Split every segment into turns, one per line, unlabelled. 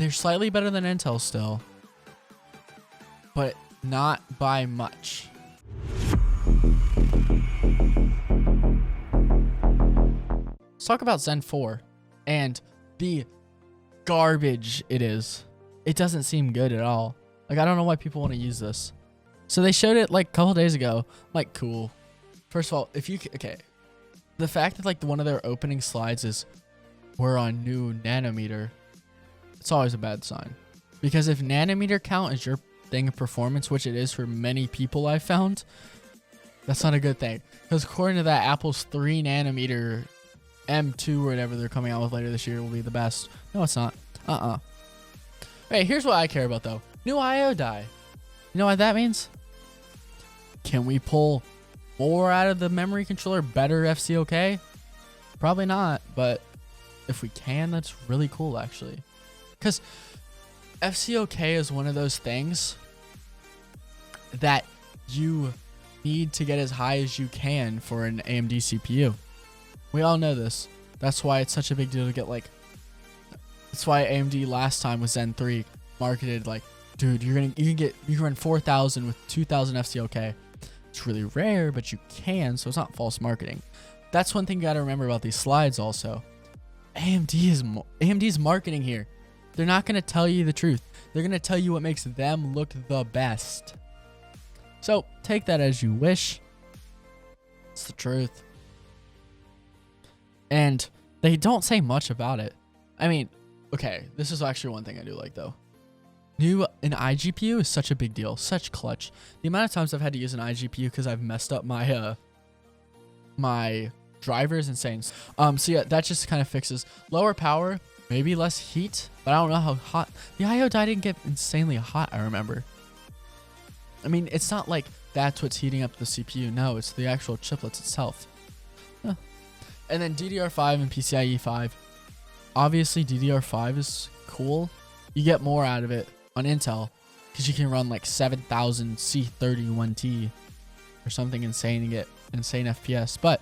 They're slightly better than Intel still, but not by much. Let's talk about Zen 4 and the garbage it is. It doesn't seem good at all. Like, I don't know why people want to use this. So they showed it like a couple days ago. Like, cool. First of all, okay. The fact that like one of their opening slides is we're on new nanometer, it's always a bad sign. Because if nanometer count is your thing of performance, which it is for many people I've found, that's not a good thing. Because according to that, Apple's 3 nanometer M2 or whatever they're coming out with later this year will be the best. No, it's not. Hey, here's what I care about though. New IO die. You know what that means? Can we pull more out of the memory controller? Better FCOK? Probably not, but if we can, that's really cool actually. Because FCOK is one of those things that you need to get as high as you can for an AMD CPU. We all know this. That's why it's such a big deal to get like. That's why AMD last time with Zen 3 marketed like, dude, you can run 4,000 with 2,000 FCOK. It's really rare, but you can, so it's not false marketing. That's one thing you got to remember about these slides also. AMD's marketing here. They're not going to tell you the truth. They're going to tell you what makes them look the best. So take that as you wish. It's the truth. And they don't say much about it. I mean, okay, this is actually one thing I do like though. An iGPU is such a big deal, such clutch. The amount of times I've had to use an iGPU because I've messed up my my driver is insane. So yeah, that just kind of fixes lower power, maybe less heat, but I don't know how hot. The IO die didn't get insanely hot, I remember. I mean, it's not like that's what's heating up the CPU. No, it's the actual chiplets itself. Huh. And then DDR5 and PCIe 5. Obviously, DDR5 is cool. You get more out of it on Intel because you can run like 7,000 C31T or something insane and get insane FPS. But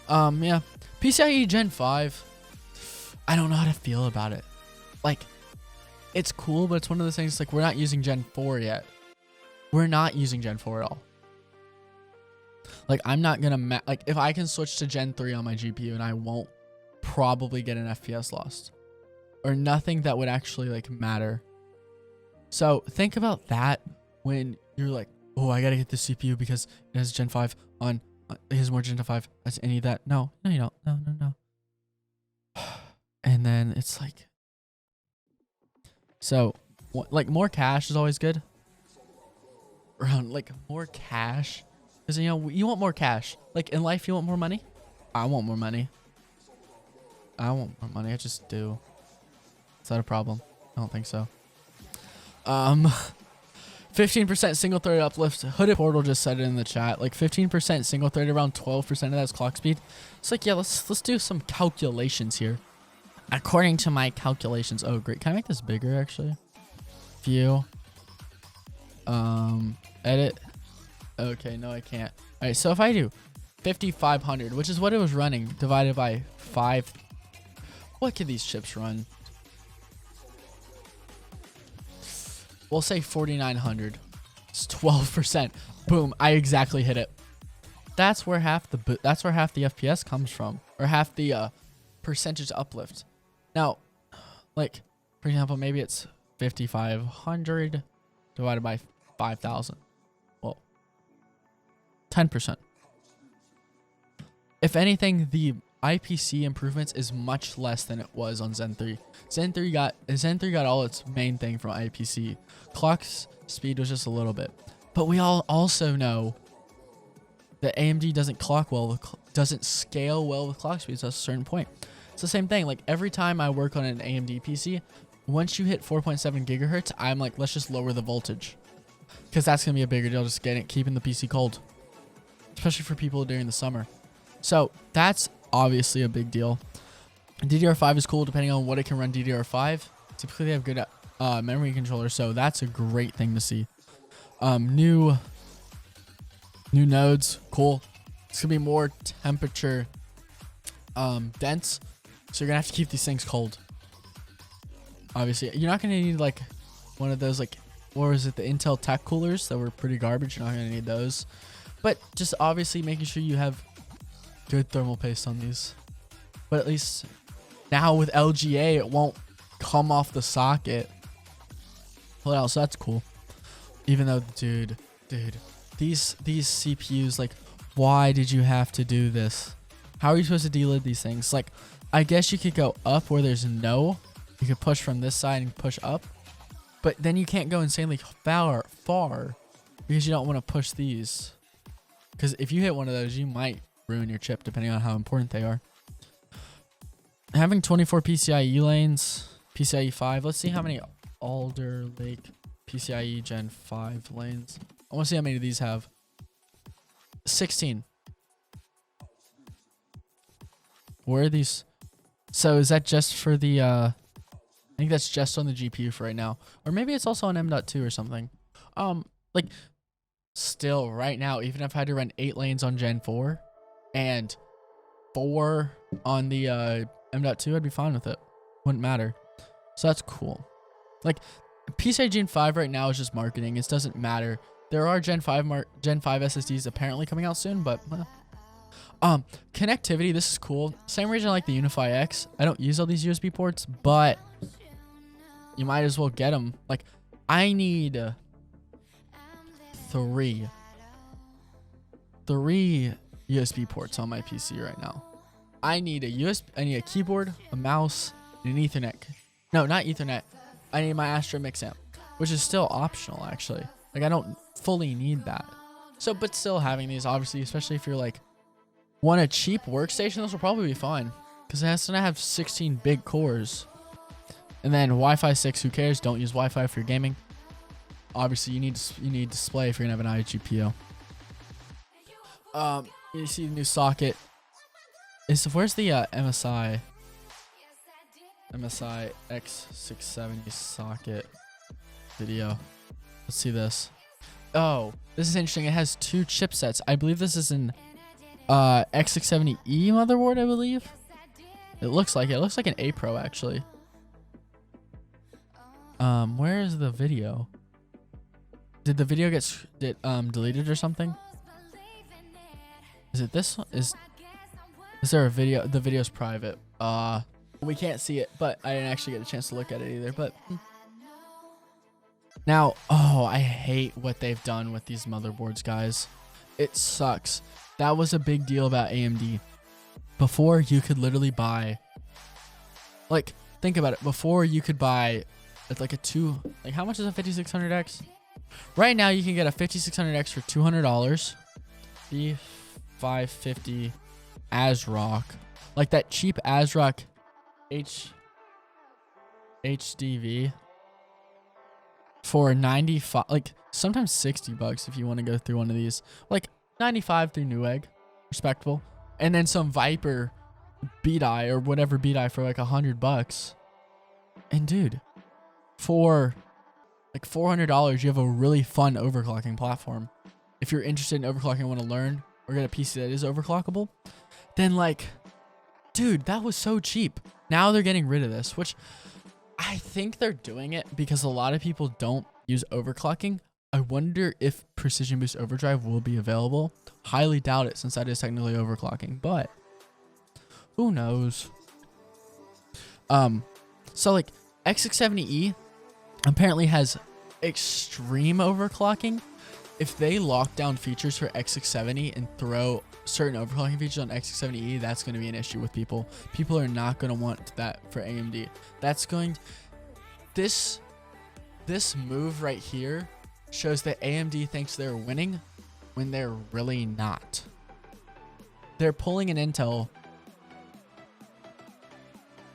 yeah, PCIe Gen 5, I don't know how to feel about it. Like, it's cool, but it's one of those things like we're not using Gen 4 yet. We're not using Gen 4 at all. Like, I'm not gonna like if I can switch to Gen 3 on my GPU and I won't probably get an FPS lost or nothing that would actually like matter. So think about that when you're like, oh, I gotta get the CPU because it has Gen 5 on. It has more Gen 5 as any of that. No, you don't. No. And then it's like, so like more cash is always good. Around like more cash, because you know you want more cash. Like in life, you want more money. I want more money. I want more money. I just do. Is that a problem? I don't think so. 15% single thread uplift. Hooded Portal just said it in the chat. Like 15% single thread, around 12% of that's clock speed. It's like, yeah, let's do some calculations here. According to my calculations. Oh, great. Can I make this bigger actually? View. Edit. Okay, no, I can't. All right, so if I do 5,500, which is what it was running, divided by 5. What could these chips run? We'll say 4,900. It's 12%. Boom! I exactly hit it. That's where half the FPS comes from, or half the percentage uplift. Now, like for example, maybe it's 5,500 divided by 5,000. Well, 10%. If anything, the IPC improvements is much less than it was on Zen 3. Zen 3 got all its main thing from IPC. Clock speed was just a little bit. But we all also know that AMD doesn't scale well with clock speeds at a certain point. It's the same thing. Like every time I work on an AMD PC, once you hit 4.7 gigahertz, I'm like, let's just lower the voltage. Because that's going to be a bigger deal, just keeping the PC cold. Especially for people during the summer. So that's obviously a big deal. DDR5 is cool depending on what it can run DDR5. Typically they have good memory controllers, so that's a great thing to see. New nodes, cool. It's gonna be more temperature dense, so you're gonna have to keep these things cold. Obviously, you're not going to need like one of those like, or is it the Intel Tech coolers that were pretty garbage? You're not going to need those. But just obviously making sure you have good thermal paste on these. But at least now with LGA, it won't come off the socket. What else? That's cool. Even though, dude, these CPUs, like, why did you have to do this? How are you supposed to delid these things? Like, I guess you could go up where there's no. You could push from this side and push up. But then you can't go insanely far because you don't want to push these. Because if you hit one of those, you might ruin your chip depending on how important they are. Having 24 PCIe lanes, PCIe 5. Let's see how many Alder Lake PCIe Gen 5 lanes. I want to see how many of these have. 16. Where are these? So is that just for the I think that's just on the GPU for right now. Or maybe it's also on M.2 or something. Like still right now, even if I had to run 8 lanes on Gen 4 and 4 on the M.2, I'd be fine with it. Wouldn't matter. So that's cool. Like PCIe Gen 5 right now is just marketing. It doesn't matter. There are Gen 5 SSDs apparently coming out soon, but connectivity, this is cool. Same reason I like the Unify X. I don't use all these USB ports, but you might as well get them. Like I need 3 USB ports on my PC right now. I need a keyboard, a mouse, and an Ethernet. No, not Ethernet. I need my Astro Mix amp, which is still optional actually. Like I don't fully need that. So, but still having these, obviously, especially if you're like want a cheap workstation, those will probably be fine because it has to have 16 big cores. And then Wi-Fi 6, who cares? Don't use Wi-Fi for your gaming. Obviously, you need display if you're gonna have an iGPU. You see the new socket. Where's the MSI X670 socket video? Let's see this. Oh, this is interesting. It has 2 chipsets. I believe this is an X670E motherboard, I believe. It looks like an A Pro actually. Where is the video? Did the video get deleted or something? Is it this one? Is there a video? The video's private. We can't see it, but I didn't actually get a chance to look at it either. But now, oh, I hate what they've done with these motherboards, guys. It sucks. That was a big deal about AMD. Before, you could literally buy, like, think about it. Before, you could buy like like how much is a 5600X? Right now, you can get a 5600X for $200. B550 ASRock, like that cheap ASRock HDV for 95, like sometimes $60 if you want to go through one of these, like 95 through Newegg, respectable. And then some Viper B-die or whatever B-die for like $100. And dude, for like $400, you have a really fun overclocking platform. If you're interested in overclocking and want to learn or get a PC that is overclockable, then like, dude, that was so cheap. Now they're getting rid of this, which I think they're doing it because a lot of people don't use overclocking. I wonder if Precision Boost Overdrive will be available. Highly doubt it since that is technically overclocking, but who knows? So like X670E apparently has extreme overclocking. If they lock down features for X670 and throw certain overclocking features on X670E, that's going to be an issue with people. People are not going to want that for AMD. That's going... This move right here shows that AMD thinks they're winning when they're really not. They're pulling an Intel.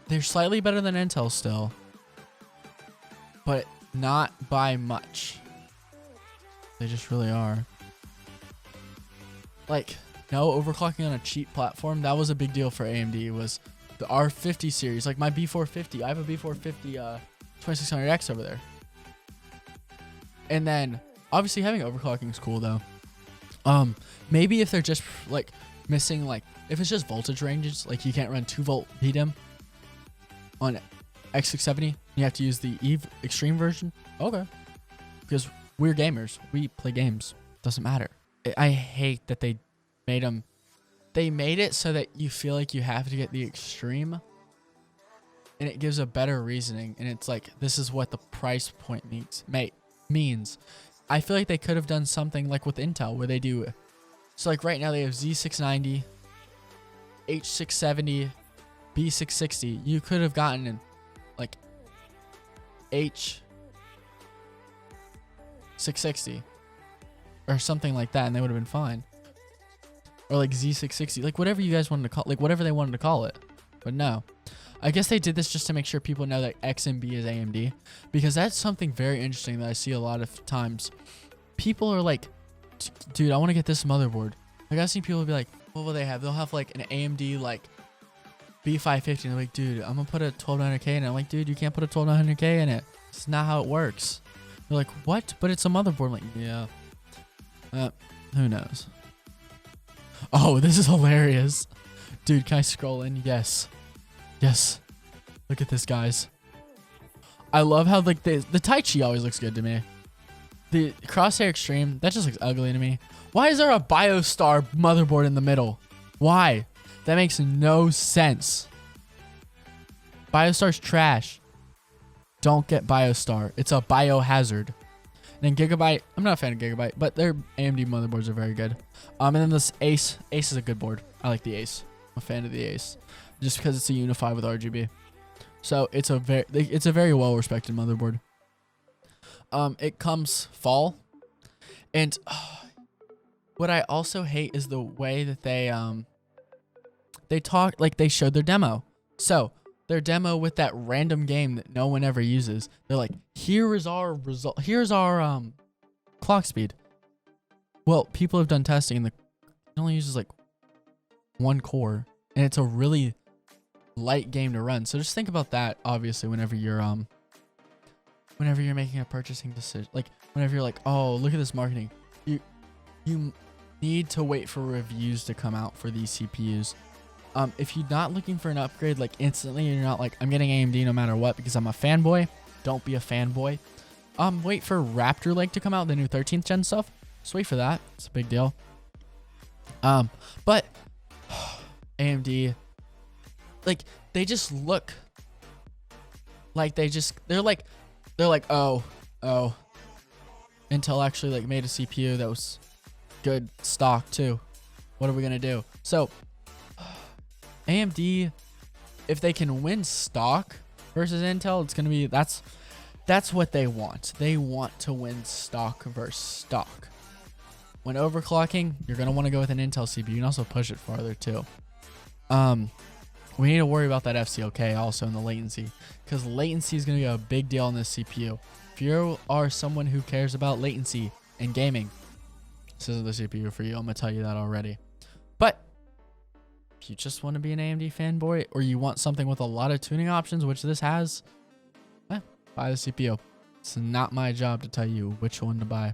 They're slightly better than Intel still, but not by much. They just really are. Like, no overclocking on a cheap platform. That was a big deal for AMD. Was the R50 series, like my B450. I have a B450 2600X over there. And then obviously having overclocking is cool though. Maybe if they're just like missing, like if it's just voltage ranges, like you can't run 2 volt PDIM on X670, You have to use the Eve Extreme version? Okay. Because we're gamers. We play games. Doesn't matter. I hate that they made them. They made it so that you feel like you have to get the Extreme. And it gives a better reasoning. And it's like, this is what the price point means. I feel like they could have done something like with Intel where they do. So like right now they have Z690, H670, B660. You could have gotten in like H660 or something like that, and they would have been fine. Or like Z660, like whatever you guys wanted to call, like whatever they wanted to call it. But no, I guess they did this just to make sure people know that X and B is AMD, because that's something very interesting that I see a lot of times. People are like, dude, I want to get this motherboard. Like I've seen people be like, what will they have? They'll have like an AMD like B550, and they're like, dude, I'm gonna put a 12900K in it. I'm like, dude, you can't put a 12900K in it. It's not how it works. They're like, what? But it's a motherboard. I'm like, yeah. Who knows? Oh, this is hilarious. Dude, can I scroll in? Yes. Yes. Look at this, guys. I love how like the Tai Chi always looks good to me. The Crosshair Extreme, that just looks ugly to me. Why is there a BioStar motherboard in the middle? Why? That makes no sense. BioStar's trash. Don't get BioStar. It's a biohazard. And then Gigabyte, I'm not a fan of Gigabyte, but their AMD motherboards are very good. And then this Ace. Ace is a good board. I like the Ace. I'm a fan of the Ace. Just because it's a Unify with RGB. So it's a very well respected motherboard. It comes fall. And what I also hate is the way that they talk, like they showed their demo. So their demo with that random game that no one ever uses. They're like, here is our result. Here's our clock speed. Well, people have done testing and it only uses like 1 core, and it's a really light game to run. So just think about that, obviously, whenever you're making a purchasing decision. Like whenever you're like, oh, look at this marketing. You need to wait for reviews to come out for these CPUs. If you're not looking for an upgrade like instantly, and you're not like, I'm getting AMD no matter what because I'm a fanboy, don't be a fanboy. Wait for Raptor Lake to come out, the new 13th gen stuff. Just wait for that. It's a big deal. But AMD, like they just look like they're like, oh, Intel actually like made a CPU that was good stock too. What are we gonna do? So AMD, if they can win stock versus Intel, it's gonna be that's what they want. They want to win stock versus stock. When overclocking, you're gonna want to go with an Intel CPU. You can also push it farther too. We need to worry about that FCOK also in the latency, because latency is gonna be a big deal in this CPU. If you are someone who cares about latency in gaming, this isn't the CPU for you. I'm gonna tell you that already. But if you just want to be an AMD fanboy, or you want something with a lot of tuning options, which this has, buy the CPU. It's not my job to tell you which one to buy.